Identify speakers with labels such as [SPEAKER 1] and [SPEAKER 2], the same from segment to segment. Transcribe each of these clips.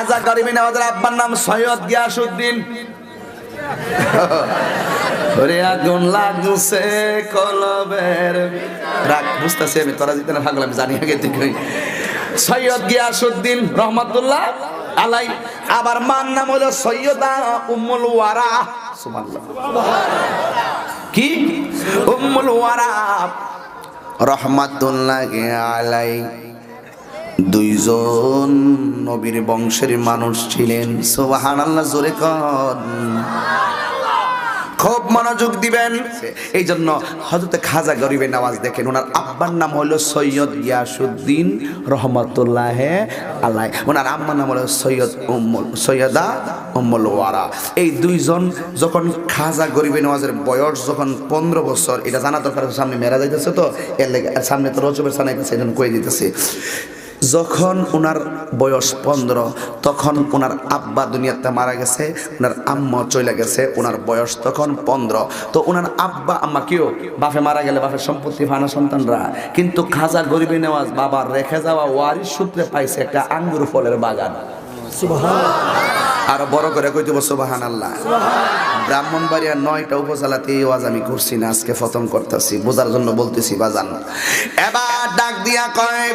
[SPEAKER 1] খাজা গরিবে নওয়াজের আব্বার নাম সৈয়দ গিয়াসউদ্দিন। ওরে আগুন লাগছে কলবের, রাগ বুঝতেছি আমি, তোরা জিতে না ভাগলাম, আমি জানি আগে থেকে। সৈয়দ গিয়াসউদ্দিন রহমাতুল্লাহ আলাই। আবার মার নাম হলো সৈয়দা উম্মুল ওয়ারা। সুবহানাল্লাহ। কি? উম্মুল ওয়ারা রহমাতুল্লাহ আলাই। দুইজন নবীর বংশের মানুষ ছিলেন। সুবহানাল্লাহ, জোরে কর। খুব মনোযোগ দিবেন। এই জন্য হযরত খাজা গরিবে নওয়াজ দেখেন, ওনার আব্বার নাম হলো সৈয়দ গিয়াসউদ্দিন রহমাতুল্লাহ আলাই, ওনার আম্মার নাম হলো সৈয়দা উম্মুল ওয়ারা। এই দুইজন যখন খাজা গরিবে নওয়াজের বয়স যখন 15 বছর, এটা জানা দরকার, সামনে মেরা যাইতেছে তো এর লেগে, সামনে তো রজবের সানা এই জন্য কয়ে দিতেছে। যখন ওনার বয়স 15, তখন ওনার আব্বা দুনিয়াতে মারা গেছে, ওনার আম্মা চলে গেছে, ওনার বয়স তখন 15। তো ওনার আব্বা আম্মা কেউ বাপে মারা গেলে বাপের সম্পত্তি ফানা সন্তানরা, কিন্তু খাজা গরিবে নওয়াজ বাবার রেখে যাওয়া ওয়ারিশ সূত্রে পাইছে একটা আঙ্গুর ফলের বাগান। আরো বড় করে কইতে সুবহানাল্লাহ। ব্রাহ্মণবাড়িয়া 9টা উপজেলাতে এই ওয়াজ আমি করছি না, আজকে প্রথম করতেছি, বোঝার জন্য বলতেছি বাজান। এবার ডাক দিয়া কয়,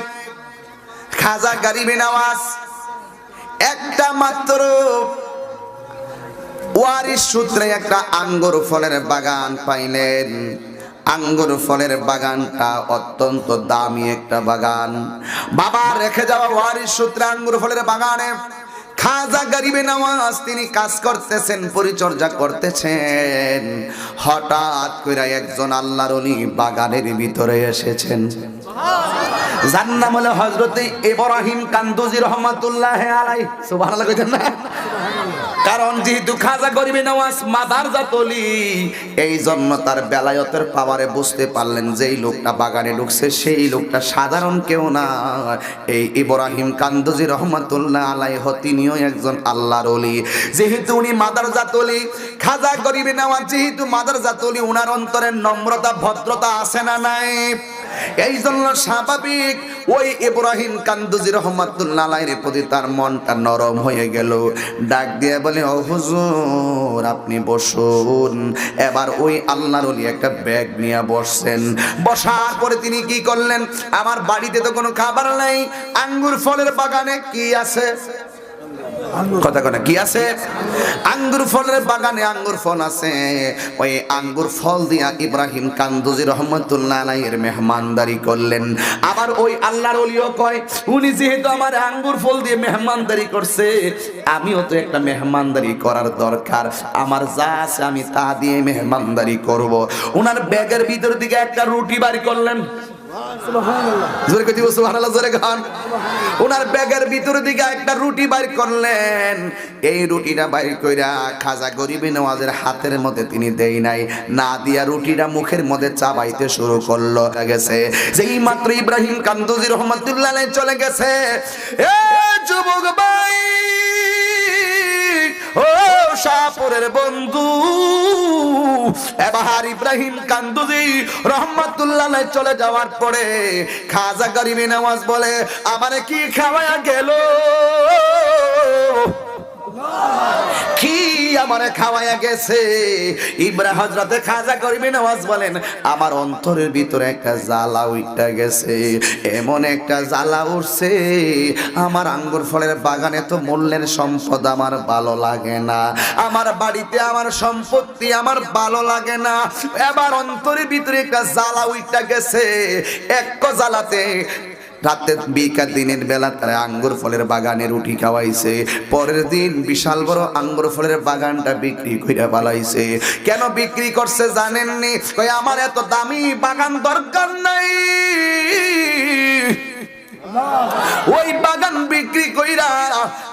[SPEAKER 1] খাজা গরিবে নওয়াজ একটা মাত্র ওয়ারিশ সূত্রে একটা আঙ্গুর ফলের বাগান পাইলেন। আঙ্গুর ফলের বাগানটা অত্যন্ত দামি একটা বাগান। বাবা রেখে যাওয়া ওয়ারিশ সূত্রে আঙ্গুর ফলের বাগানে খাজা গরিবে নওয়াজ তিনি কাজ করতেছেন, পরিচর্যা করতেছেন। হঠাৎ করে একজন আল্লাহর ওলি বাগানের ভিতরে এসেছেন, যার নাম হলো হযরত ইব্রাহিম কান্দুজি রহমাতুল্লাহ আলাই। সুবহানাল্লাহ কইতেন না? কারণ যেহেতু খাজা গরিবে নওয়াজ মাদারজাত ওলি, এই জন্য তার বেলায়েতের পাওয়ারে বুঝতে পারলেন যে এই লোকটা বাগানে ঢুকছে সেই লোকটা সাধারণ কেউ না, এই ইব্রাহিম কান্দুজি রহমাতুল্লাহ আলাইহ তিনিও একজন আল্লাহর ওলি। যেহেতু উনি মাদারজাত ওলি, খাজা গরিবে নওয়াজ যেহেতু মাদারজাত ওলি, উনার অন্তরে নম্রতা ভদ্রতা আছে না নাই? এই জন্য স্বাভাবিক ওই ইব্রাহিম কান্দুজি রহমাতুল্লাহ আলাইহির প্রতি তার মনটা নরম হয়ে গেল। ডাক দিয়ে বলে, ও হুজুর আপনি বসুন। এবার ওই আল্লাহর ওলি একটা ব্যাগ নিয়ে বসছেন। বসার পরে তিনি কি করলেন, আমার বাড়িতে তো কোনো খাবার নাই, আঙ্গুর ফলের বাগানে কি আছে? কথা কথা কি আছে? আঙ্গুর ফলের বাগানে আঙ্গুর ফল আছে। ওই আঙ্গুর ফল দিয়া ইব্রাহিম কান্দুজি রহমাতুল্লাহ আলাইহির মেহমানদারি করলেন। আবার ওই আল্লাহর ওলিও কয়, উনি যেহেতু আমার আঙ্গুর ফল দিয়ে মেহমানদারি করছে, আমিও তো একটা মেহমানদারি করার দরকার, আমার যা আছে আমি তা দিয়ে মেহমানদারি করব। ওনার ব্যাগের ভিতর দিকে একটা রুটি বাড়ি করলেন। সুবহানাল্লাহ, জোরে কই দিব সুবহানাল্লাহ, জোরে গান। ওনার ব্যাগের ভিতর দিকে একটা রুটি বাইর করলেন। এই রুটিটা বাইর কইরা খাজা গরিবে নওয়াজের হাতের মধ্যে তিনি দেই নাই, না দিয়া রুটিটা মুখের মধ্যে চাবাইতে শুরু করলো। গেছে যেই মাত্র ইব্রাহিম কান্দুজি রহমাতুল্লাহ আলাইহি চলে গেছে, এ যুবক ভাই, ও শাহপুরের বন্ধু, এবার ইব্রাহিম কান্দুজি রহমাতুল্লাহ আলাইহি চলে যাওয়ার পরে খাজা গরিবে নওয়াজ বলে, আমারে কি খাওয়ায়া গেল? কি আমারে খাওয়ায়া গেছে? ইব্রাহিম হযরতে খাজা গরিবে নওয়াজ বলেন, আমার অন্তরের ভিতরে একটা জ্বালা উঠে গেছে, এমন একটা জ্বালা উঠছে, আমার আঙ্গুর ফলের বাগানে তো মূল্যের সম্পদ আমার ভালো লাগে না, আমার বাড়িতে আমার সম্পত্তি আমার ভালো লাগে না। এবার অন্তরের ভিতরে একটা জ্বালা উঠে গেছে। এক জ্বালাতে রাতে বিকাল দিনের বেলা তারা আঙ্গুর ফলের বাগানে রুটি খাওয়াইছে। পরের দিন বিশাল বড় আঙ্গুর ফলের বাগানটা বিক্রি করে পালাইছে। কেন বিক্রি করছে জানেননি? কই আমার এত দামি বাগান দরকার নাই, ওই বাগান বিক্রি কইরা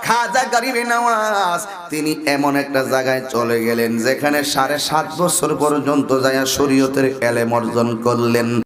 [SPEAKER 1] খাজা গরিবে নওয়াজ তিনি এমন একটা জায়গায় চলে গেলেন যেখানে 7.5 বছর পর্যন্ত যায় শরীয়তের ইলম অর্জন করলেন।